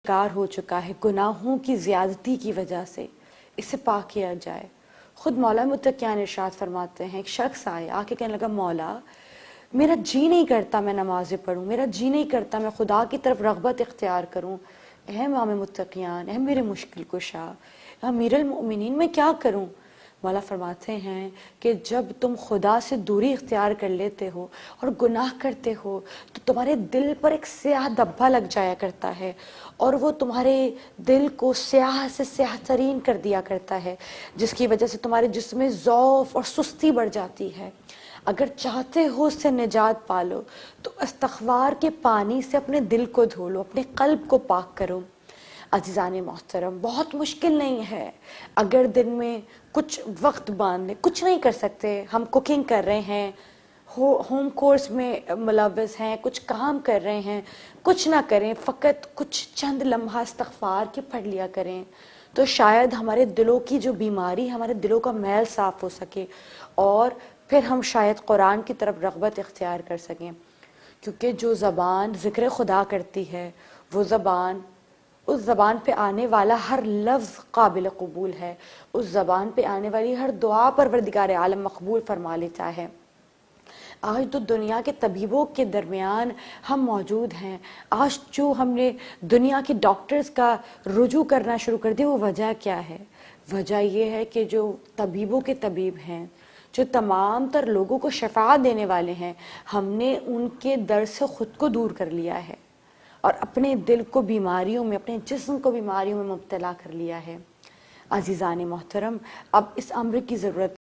شکار ہو چکا ہے گناہوں کی زیادتی کی وجہ سے، اسے پاک کیا جائے۔ خود مولا متقیان ارشاد فرماتے ہیں، ایک شخص آئے آ کے کہنے لگا، مولا میرا جی نہیں کرتا میں نمازیں پڑھوں، میرا جی نہیں کرتا میں خدا کی طرف رغبت اختیار کروں، اے امام متقیان، اے میرے مشکل کشا، امیر المؤمنین، میں کیا کروں؟ مولا فرماتے ہیں کہ جب تم خدا سے دوری اختیار کر لیتے ہو اور گناہ کرتے ہو تو تمہارے دل پر ایک سیاہ دھبا لگ جایا کرتا ہے، اور وہ تمہارے دل کو سیاہ سے سیاہ ترین کر دیا کرتا ہے، جس کی وجہ سے تمہارے جسم میں ضعف اور سستی بڑھ جاتی ہے۔ اگر چاہتے ہو اس سے نجات پالو تو استغفار کے پانی سے اپنے دل کو دھو لو، اپنے قلب کو پاک کرو۔ عزیزان محترم، بہت مشکل نہیں ہے، اگر دن میں کچھ وقت باندھ لیں، کچھ نہیں کر سکتے، ہم کوکنگ کر رہے ہیں، ہوم کورس میں ملوث ہیں، کچھ کام کر رہے ہیں، کچھ نہ کریں، فقط کچھ چند لمحہ استغفار کے پڑھ لیا کریں تو شاید ہمارے دلوں کی جو بیماری، ہمارے دلوں کا میل صاف ہو سکے، اور پھر ہم شاید قرآن کی طرف رغبت اختیار کر سکیں، کیونکہ جو زبان ذکر خدا کرتی ہے وہ زبان، اس زبان پہ آنے والا ہر لفظ قابل قبول ہے، اس زبان پہ آنے والی ہر دعا پروردگار عالم مقبول فرما لیتا ہے۔ آج تو دنیا کے طبیبوں کے درمیان ہم موجود ہیں، آج جو ہم نے دنیا کے ڈاکٹرز کا رجوع کرنا شروع کر دیا، وہ وجہ کیا ہے؟ وجہ یہ ہے کہ جو طبیبوں کے طبیب ہیں، جو تمام تر لوگوں کو شفا دینے والے ہیں، ہم نے ان کے در سے خود کو دور کر لیا ہے اور اپنے دل کو بیماریوں میں، اپنے جسم کو بیماریوں میں مبتلا کر لیا ہے۔ عزیزان محترم، اب اس امر کی ضرورت